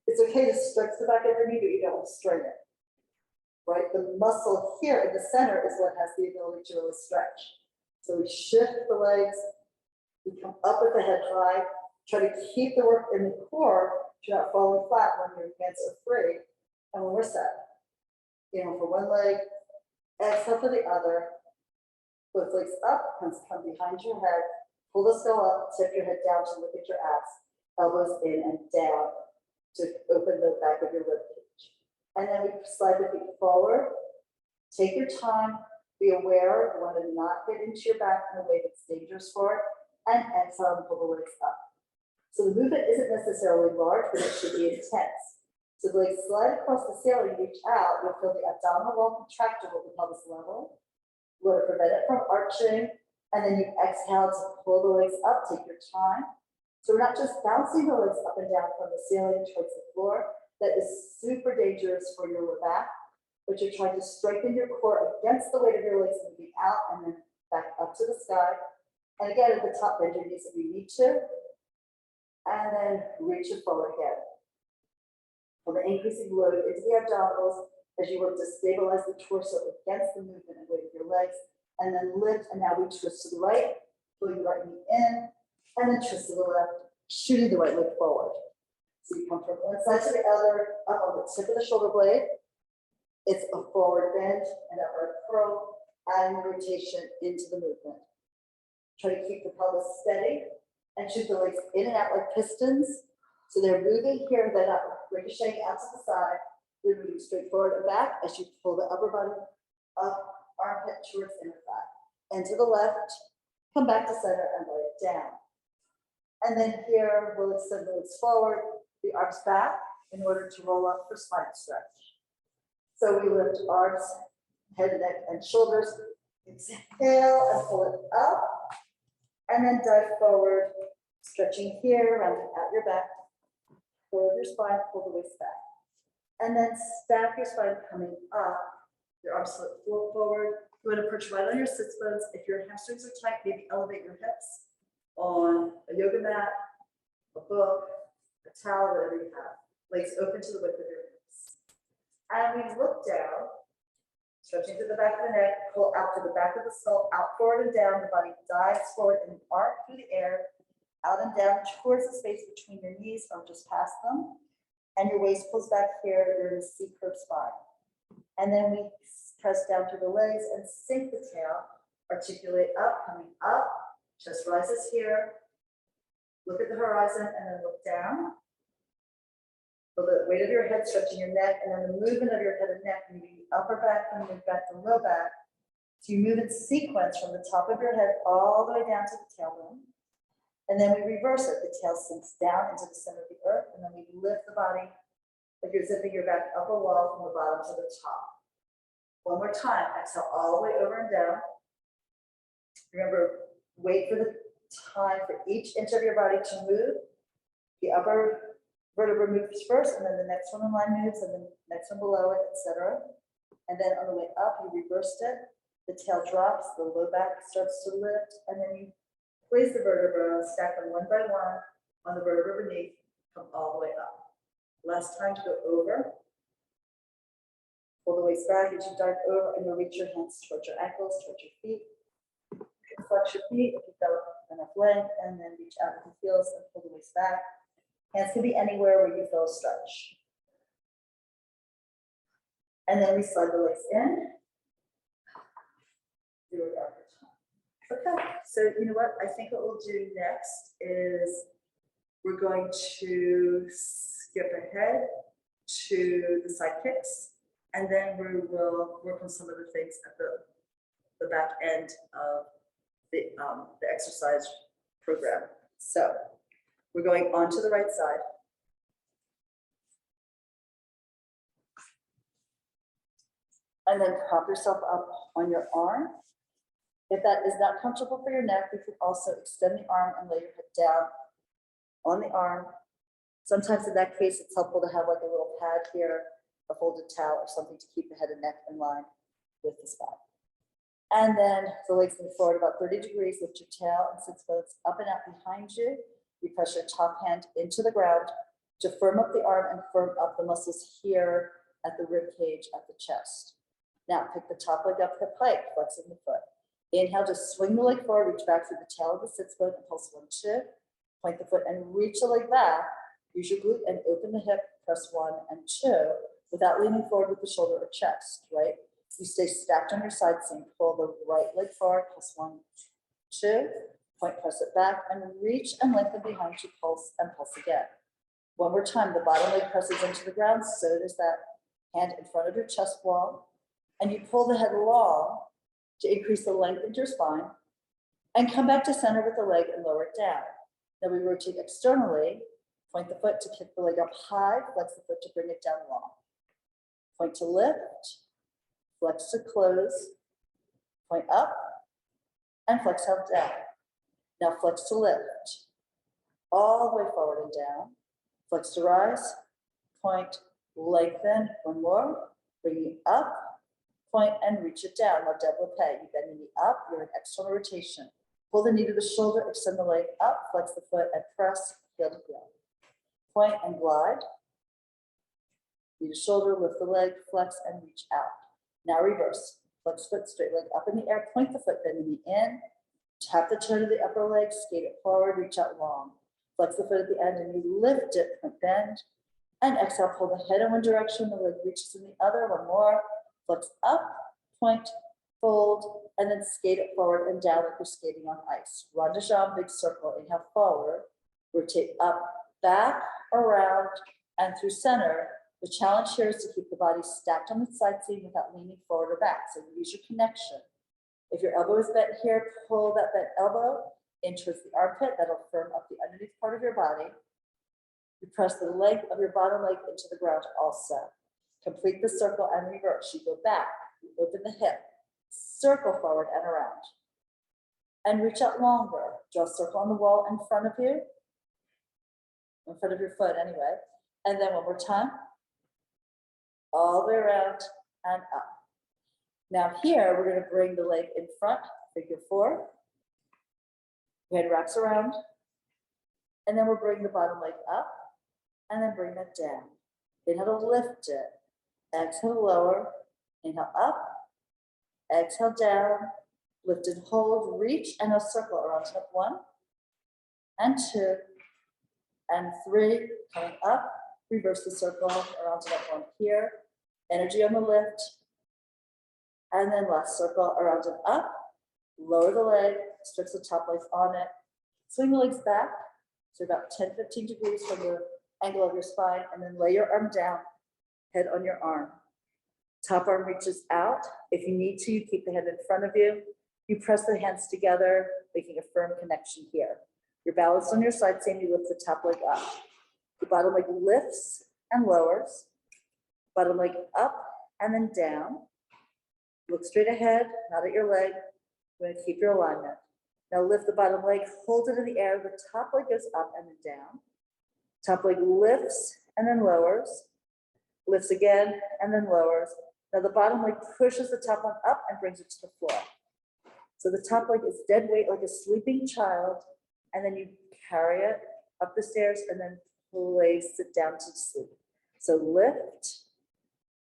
It's okay to stretch the back of the knee, but you don't want to strain it. Right? The muscle here in the center is what has the ability to really stretch. So we shift the legs, we come up with the head high, try to keep the work in the core, you're not falling flat when your hands are free, and when we're set. Inhale for one leg, exhale for the other. Both legs up, hands come behind your head, pull the skull up, tip your head down to look at your abs, elbows in and down to open the back of your ribcage. And then we slide the feet forward. Take your time, be aware, you want to not get into your back in a way that's dangerous for it, and exhale and pull the legs up. So the movement isn't necessarily large, but it should be intense. So the legs slide across the ceiling, reach out, you'll feel the abdominal wall contract over the pelvis level. You want to prevent it from arching, and then you exhale to pull the legs up, take your time. So we're not just bouncing the legs up and down from the ceiling towards the floor. That is super dangerous for your lower back, but you're trying to strengthen your core against the weight of your legs moving out and then back up to the sky. And again, at the top, bend your knees if you need to, and then reach it forward again. For the increasing load into the abdominals as you work to stabilize the torso against the movement and weight of your legs, and then lift, and now we twist to the right, pull your right knee in, and then twist to the left, shooting the right leg forward. So you come from one side to the other, up on the tip of the shoulder blade. It's a forward bend and upward curl, adding rotation into the movement. Try to keep the pelvis steady and shoot the legs in and out like pistons. So they're moving here, then up, ricocheting out to the side. They're moving straight forward and back as you pull the upper body up, armpit towards inner thigh. And to the left, come back to center and lay it down. And then here, we'll extend the legs forward, the arms back in order to roll up for spine stretch. So we lift arms, head, neck, and shoulders. Exhale and pull it up. And then dive forward, stretching here, rounding out your back. Forward your spine, pull the waist back. And then stack your spine coming up. Your arms slip forward. You want to perch right on your sits bones. If your hamstrings are tight, maybe elevate your hips on a yoga mat, a book, a towel, whatever you have. Legs open to the width of your hips. And we look down, stretching to the back of the neck, pull out to the back of the skull, out, forward, and down. The body dives forward and arc through the air, out and down towards the space between your knees or just past them. And your waist pulls back here, you're in a C-curve spine. And then we press down through the legs and sink the tail, articulate up, coming up, chest rises here. Look at the horizon and then look down. Feel the weight of your head stretching your neck, and then the movement of your head and neck, moving the upper back and move back to low back. So you move in sequence from the top of your head all the way down to the tailbone. And then we reverse it. The tail sinks down into the center of the earth, and then we lift the body like you're zipping your back upper wall from the bottom to the top. One more time. Exhale all the way over and down. Remember, wait for the time for each inch of your body to move. The upper vertebra moves first, and then the next one in line moves, and then the next one below it, etc. And then on the way up, you reversed it. The tail drops, the low back starts to lift, and then you place the vertebra, stack them one by one on the vertebra beneath, come all the way up. Last time to go over. Pull the waist back as you dive over, and you'll reach your hands towards your ankles, towards your feet. Flex your feet if you've got enough length, and then reach out with the heels and pull the waist back. Hands can be anywhere where you feel a stretch. And then we slide the legs in. Here we are. Okay, so you know what? I think what we'll do next is we're going to skip ahead to the side kicks, and then we will work on some of the things at the back end of the exercise program. So we're going on to the right side. And then prop yourself up on your arm. If that is not comfortable for your neck, you can also extend the arm and lay your head down on the arm. Sometimes in that case, it's helpful to have like a little pad here, a folded towel or something to keep the head and neck in line with the spine. And then the legs move forward about 30 degrees, lift your tail and sits bones up and out behind you. You press your top hand into the ground to firm up the arm and firm up the muscles here at the rib cage at the chest. Now pick the top leg up hip height, flexing the foot. Inhale, just swing the leg forward, reach back through the tail of the sits bone and pulse 1, 2. Point the foot and reach the leg back. Use your glute and open the hip, press 1 and 2 without leaning forward with the shoulder or chest, right? You stay stacked on your side seam, pull the right leg forward, press 1, 2, point, press it back, and reach and lengthen behind you, pulse and pulse again. One more time, the bottom leg presses into the ground, so does that hand in front of your chest wall, and you pull the head long to increase the length into your spine, and come back to center with the leg and lower it down. Then we rotate externally, point the foot to kick the leg up high, flex the foot to bring it down long. Point to lift, flex to close, point up, and flex out down. Now flex to lift, all the way forward and down. Flex to rise, point, lengthen, 1 more, bring it up, point, and reach it down. Now développé, you bend the knee up, you're in external rotation. Pull the knee to the shoulder, extend the leg up, flex the foot, and press, heel to heel. Point and glide. Knee to shoulder, lift the leg, flex, and reach out. Now reverse. Flex foot, straight leg up in the air, point the foot, bend the knee in, tap the toe to the upper leg, skate it forward, reach out long. Flex the foot at the end and you lift it, point, bend, and exhale, pull the head in one direction, the leg reaches in the other, 1 more. Flex up, point, fold, and then skate it forward and down like you're skating on ice. Rond de jambe, big circle, inhale forward, rotate up, back, around, and through center. The challenge here is to keep the body stacked on the side seam without leaning forward or back. So use your connection. If your elbow is bent here, pull that bent elbow in towards the armpit. That'll firm up the underneath part of your body. You press the leg of your bottom leg into the ground also. Complete the circle and reverse. You go back, you open the hip, circle forward and around. And reach out longer. Draw a circle on the wall in front of you. In front of your foot anyway. And then 1 more time. All the way around and up. Now here, we're going to bring the leg in front, figure 4. Head wraps around. And then we'll bring the bottom leg up and then bring that down. Inhale to lift it. Exhale to lower. Inhale up. Exhale down. Lift and hold. Reach and a circle around step 1 and 2 and 3. Coming up. Reverse the circle around step 1 here. Energy on the lift. And then last circle around and up. Lower the leg. Stretch the top legs on it. Swing the legs back. So about 10-15 degrees from the angle of your spine, and then lay your arm down, head on your arm. Top arm reaches out. If you need to, you keep the head in front of you. You press the hands together, making a firm connection here. You're balanced on your side seam, you lift the top leg up. The bottom leg lifts and lowers. Bottom leg up and then down. Look straight ahead, not at your leg. You're going to keep your alignment. Now lift the bottom leg, hold it in the air. The top leg goes up and then down. Top leg lifts and then lowers. Lifts again and then lowers. Now the bottom leg pushes the top one up and brings it to the floor. So the top leg is dead weight like a sleeping child. And then you carry it up the stairs and then place it down to sleep. So lift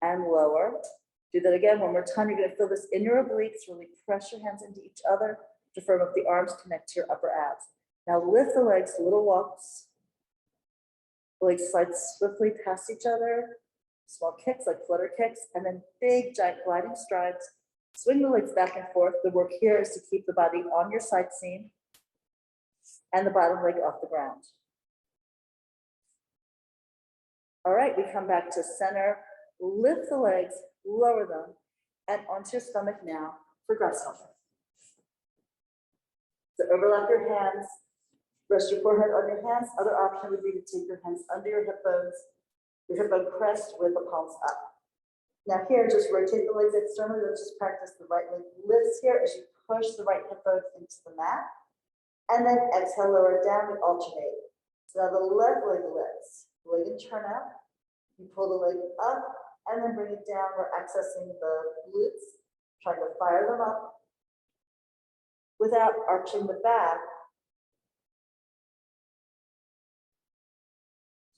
and lower. Do that again 1 more time. You're going to feel this in your obliques. Really press your hands into each other to firm up the arms, connect to your upper abs. Now lift the legs, little walks. The legs slide swiftly past each other. Small kicks like flutter kicks, and then big giant gliding strides. Swing the legs back and forth. The work here is to keep the body on your side seam and the bottom leg off the ground. All right, we come back to center. Lift the legs, lower them, and onto your stomach now for grasshopper. So overlap your hands, rest your forehead on your hands. Other option would be to take your hands under your hip bones, your hip bone pressed with the palms up. Now here, just rotate the legs externally. Let's just practice the right leg lifts here as you push the right hip bone into the mat. And then exhale, lower it down, we alternate. So now the left leg lifts, leg and turn out. You pull the leg up and then bring it down. We're accessing the glutes, trying to fire them up. without arching the back.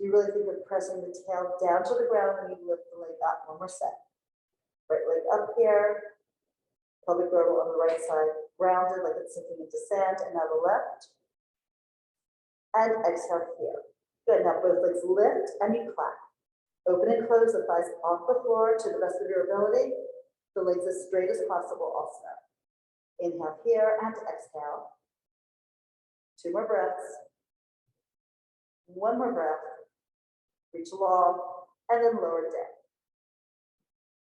You really think of pressing the tail down to the ground when you lift the leg up. One more set. Right leg up here, pelvic girdle on the right side, rounded like it's sinking into sand, and now the left. And exhale here. Good, now both legs lift and you clap. Open and close the thighs off the floor to the best of your ability. The legs as straight as possible also. Inhale here and exhale. 2 more breaths. 1 more breath. Reach long and then lower down.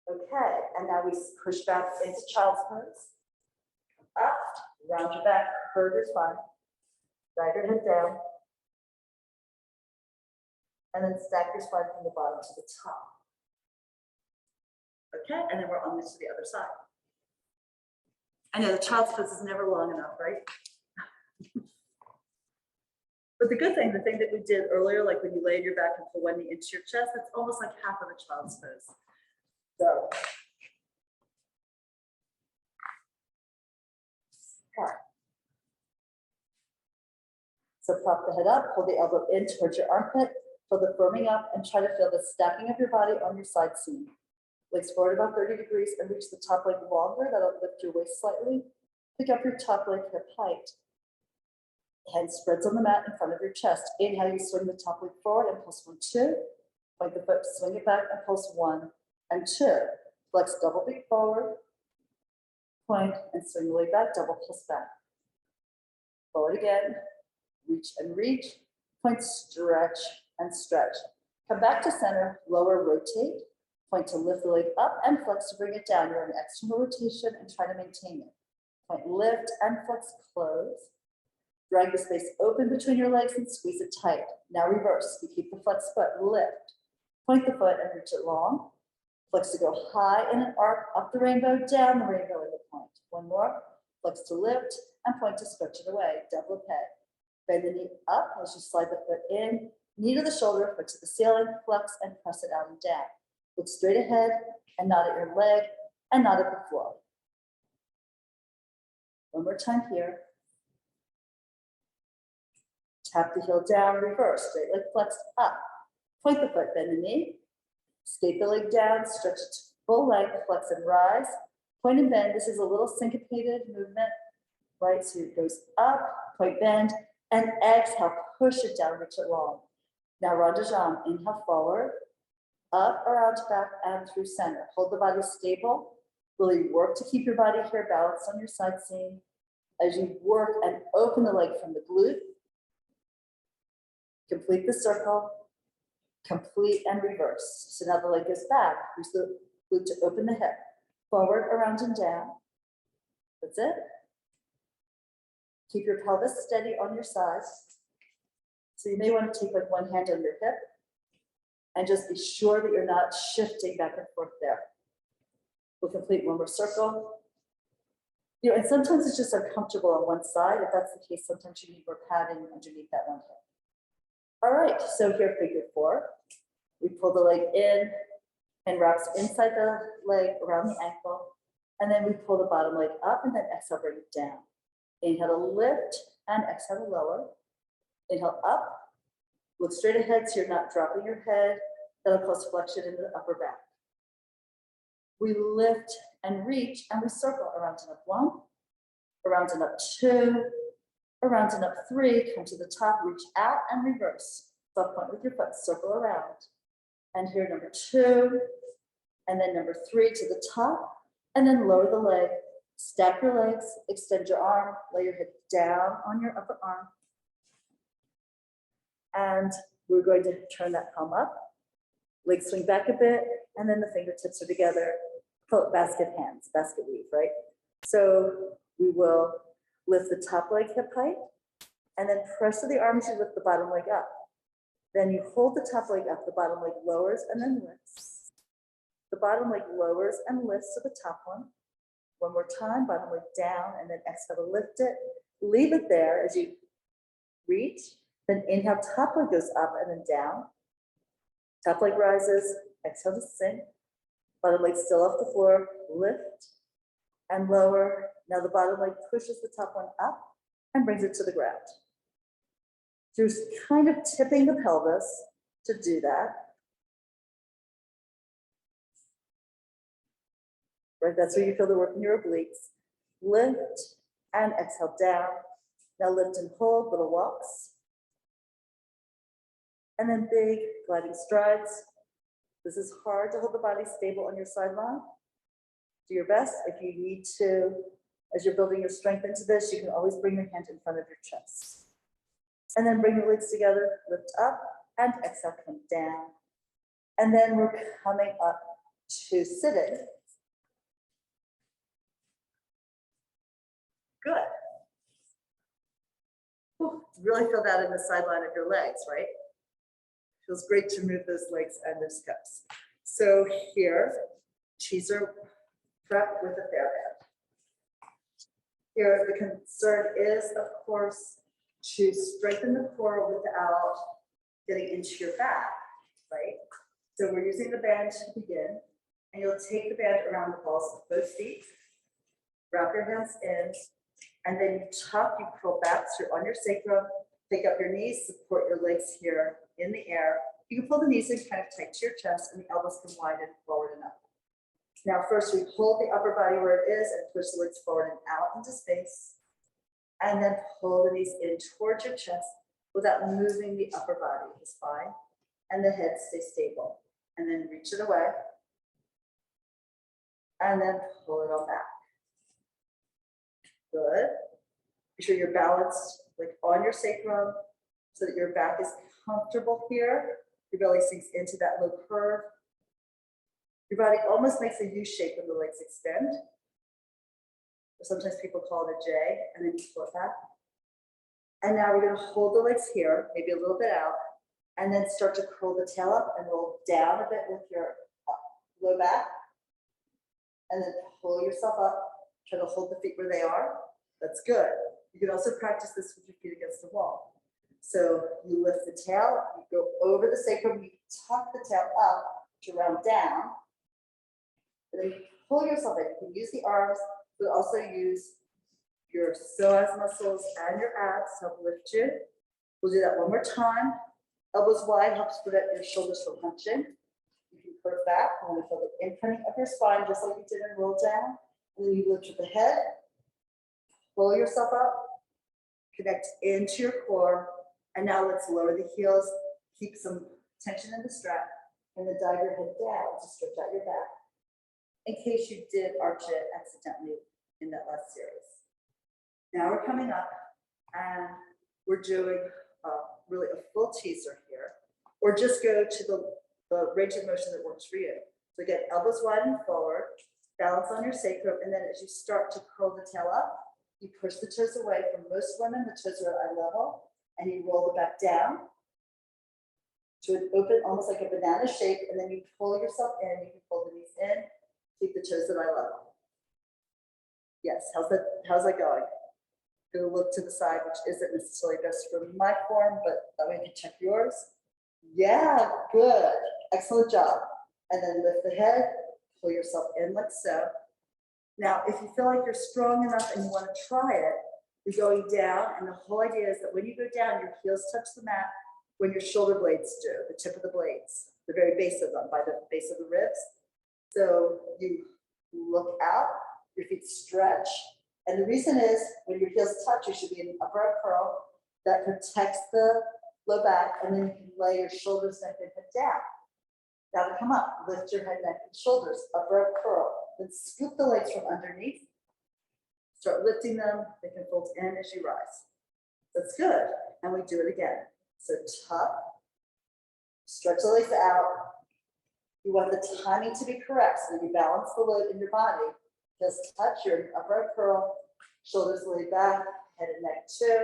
Okay, and now we push back into child's pose. Up, round your back, curve your spine. Drag your head down. And then stack your spine from the bottom to the top. Okay, and then we're on this to the other side. I know the child's pose is never long enough, right? But the good thing, the thing that we did earlier, like when you laid your back and pull one knee into your chest, that's almost like half of a child's pose. So, okay. So prop the head up, pull the elbow in towards your armpit, feel the firming up, and try to feel the stacking of your body on your side seam. Legs forward about 30 degrees and reach the top leg longer. That'll lift your waist slightly. Pick up your top leg hip height. Hand spreads on the mat in front of your chest. Inhale, you swing the top leg forward and pulse 1, 2. Point the foot, swing it back and pulse 1 and 2. Flex double beat forward. Point and swing the leg back, double pulse back. Forward again. Reach and reach. Point, stretch and stretch. Come back to center, lower, rotate. Point to lift the leg up and flex to bring it down. You're in external rotation and try to maintain it. Point, lift and flex, close. Drag the space open between your legs and squeeze it tight. Now reverse. You keep the flex foot, lift. Point the foot and reach it long. Flex to go high in an arc, up the rainbow, down the rainbow in the point. 1 more. Flex to lift and point to stretch it away. Double peg. Bend the knee up as you slide the foot in. Knee to the shoulder, foot to the ceiling, flex and press it out and down. Look straight ahead and nod at your leg and nod at the floor. 1 more time here. Tap the heel down, reverse, straight leg flexed up. Point the foot, bend the knee. Skate the leg down, stretch it to full length, flex and rise. Point and bend, this is a little syncopated movement, right? So it goes up, point, bend, and exhale, push it down, reach it long. Now rond de jambe, inhale forward, up, around, back, and through center. Hold the body stable. Really work to keep your body here balanced on your side seam. As you work and open the leg from the glute, complete the circle, complete and reverse. So now the leg goes back. Use the glute to open the hip. Forward, around, and down. That's it. Keep your pelvis steady on your sides. So you may want to take like one hand on your hip and just be sure that you're not shifting back and forth there. We'll complete 1 more circle. You know, and sometimes it's just uncomfortable on one side. If that's the case, sometimes you need more padding underneath that one hip. All right, so here, figure 4. We pull the leg in and wraps inside the leg around the ankle. And then we pull the bottom leg up and then exhale, bring it down. Inhale to lift and exhale to lower. Inhale up, look straight ahead so you're not dropping your head. That'll cause flexion into the upper back. We lift and reach and we circle around and up 1, around and up 2, around and up 3, come to the top, reach out and reverse. Soft point with your foot, circle around. And here, number 2, and then number 3 to the top, and then lower the leg, stack your legs, extend your arm, lay your head down on your upper arm. And we're going to turn that palm up, legs swing back a bit, and then the fingertips are together, pull basket hands, basket weave, right? So we will lift the top leg hip height, and then press to the arms, you lift the bottom leg up. Then you hold the top leg up, the bottom leg lowers and then lifts. The bottom leg lowers and lifts to the top one. 1 more time, bottom leg down, and then exhale to lift it. Leave it there as you reach. Then inhale, top leg goes up and then down. Top leg rises, exhale to sink. Bottom leg still off the floor, lift and lower Now the bottom leg pushes the top one up and brings it to the ground. You're kind of tipping the pelvis to do that. Right, that's where you feel the work in your obliques. Lift and exhale down. Now lift and hold, little walks. And then big gliding strides. This is hard to hold the body stable on your sideline. Do your best. If you need to, as you're building your strength into this, you can always bring your hand in front of your chest. And then bring the legs together, lift up, and exhale, come down. And then we're coming up to sitting. Good. Whew, really feel that in the sideline of your legs, right? Feels great to move those legs and those hips. So here, teaser prep with a fair band. Here, the concern is, of course, to strengthen the core without getting into your back, right? So we're using the band to begin, and you'll take the band around the balls of both feet, wrap your hands in, and then you tuck, you curl back, so you're on your sacrum, pick up your knees, support your legs here in the air. You can pull the knees in kind of tight to your chest, and the elbows can widen forward and up. Now first we hold the upper body where it is and push the legs forward and out into space. And then pull the knees in towards your chest without moving the upper body, the spine, and the head stay stable. And then reach it away. And then pull it on back. Good. Make sure you're balanced like on your sacrum so that your back is comfortable here. Your belly sinks into that low curve. Your body almost makes a U shape when the legs extend. Or sometimes people call it a J, and then you pull it back. And now we're going to hold the legs here, maybe a little bit out, and then start to curl the tail up and roll down a bit with your low back. And then pull yourself up. Try to hold the feet where they are. That's good. You can also practice this with your feet against the wall. So you lift the tail, you go over the sacrum, you tuck the tail up to round down. And then you pull yourself in. You can use the arms, but also use your psoas muscles and your abs to help lift you. We'll do that one more time. Elbows wide helps prevent your shoulders from hunching. You can curve back. You want to feel the imprinting of your spine, just like you did in roll down. And then you lift with the head, pull yourself up, connect into your core. And now let's lower the heels, keep some tension in the strap, and then dive your head down to stretch out your back, in case you did arch it accidentally in that last series. Now we're coming up, and we're doing really a full teaser here, or just go to the range of motion that works for you. So again, elbows wide and forward, balance on your sacrum, and then as you start to curl the tail up, you push the toes away. For most women, the toes are at eye level, and you roll it back down to an open, almost like a banana shape, and then you pull yourself in. You can pull the knees in, keep the toes at eye level. Yes, how's that going? Gonna look to the side, which isn't necessarily best for my form, but that way you can check yours. Yeah, good, excellent job. And then lift the head, pull yourself in like so. Now, if you feel like you're strong enough and you want to try it, you're going down, and the whole idea is that when you go down, your heels touch the mat when your shoulder blades do, the tip of the blades, the very base of them, by the base of the ribs. So you look out, your feet stretch, and the reason is when your heels touch, you should be in an upper arm curl that protects the low back, and then you can lay your shoulders, neck, and head down. Now to come up, lift your head, neck, and shoulders, upper arm curl, then scoop the legs from underneath. Start lifting them, they can fold in as you rise. That's good, and we do it again. So tuck, stretch the legs out. You want the timing to be correct, so you balance the load in your body. Just touch your upper arm curl, shoulders laid back, head and neck too,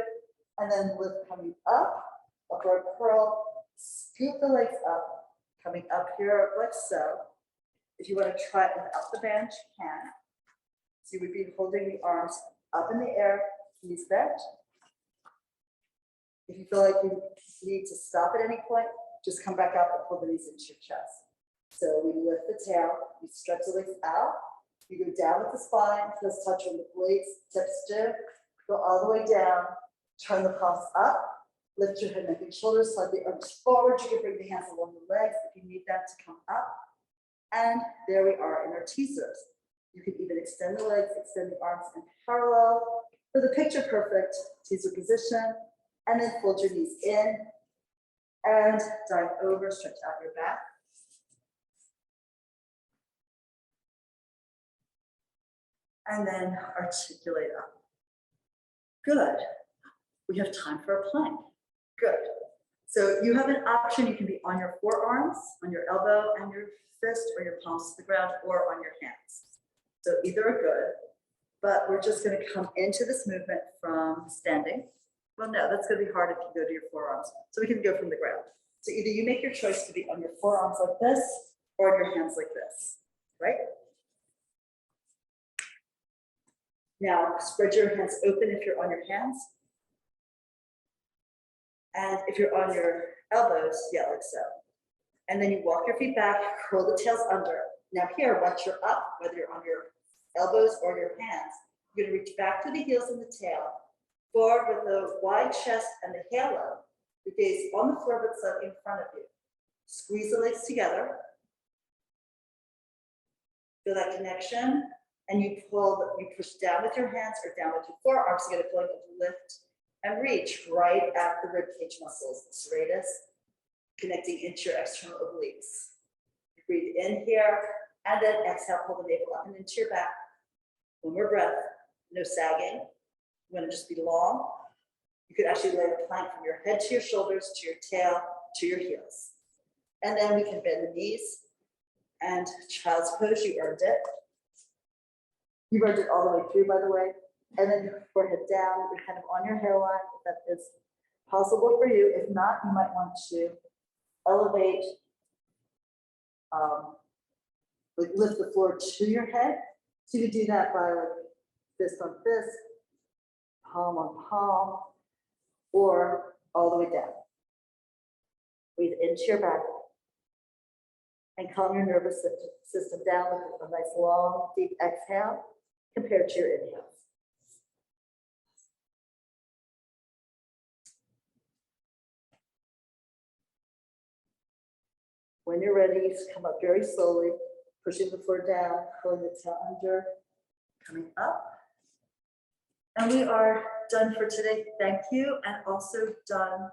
and then lift coming up, upper arm curl, scoop the legs up, coming up here like so. If you want to try it without the band, you can. So you would be holding the arms up in the air, knees bent. If you feel like you need to stop at any point, just come back up and pull the knees into your chest. So we lift the tail, we stretch the legs out, You go down with the spine, let's touch on the blades, tips do. Go all the way down, turn the palms up, lift your head, neck, and shoulders, slide the arms forward. You can bring the hands along the legs if you need that to come up. And there we are in our teasers. You can even extend the legs, extend the arms in parallel. For the picture perfect teaser position, and then fold your knees in and dive over, stretch out your back. And then articulate up. Good. We have time for a plank. Good. So you have an option. You can be on your forearms, on your elbow and your fist, or your palms to the ground, or on your hands. So either are good, but we're just going to come into this movement from standing. Well, no, that's going to be hard if you go to your forearms. So we can go from the ground. So either you make your choice to be on your forearms like this, or on your hands like this, right? Now, spread your hands open if you're on your hands. And if you're on your elbows, yeah, like so. And then you walk your feet back, curl the tails under. Now here, once you're up, whether you're on your elbows or your hands, you're gonna reach back to the heels and the tail, forward with the wide chest and the halo, the gaze on the floor but slightly in front of you. Squeeze the legs together. Feel that connection. And you push down with your hands or down with your forearms to get a feeling of lift and reach right at the rib cage muscles, the serratus, connecting into your external obliques. You breathe in here, and then exhale, pull the navel up and into your back. One more breath, no sagging. You want to just be long. You could actually lay a plank from your head to your shoulders, to your tail, to your heels. And then we can bend the knees and child's pose, you earned it. You earned it all the way through, by the way. And then your forehead down, you're kind of on your hairline, if that is possible for you. If not, you might want to elevate, lift the floor to your head. So you do that by like fist on fist, palm on palm, or all the way down. Breathe into your back and calm your nervous system down with a nice long, deep exhale compared to your inhales. When you're ready, just come up very slowly, pushing the floor down, pulling the tail under, coming up. And we are done for today. Thank you. And also done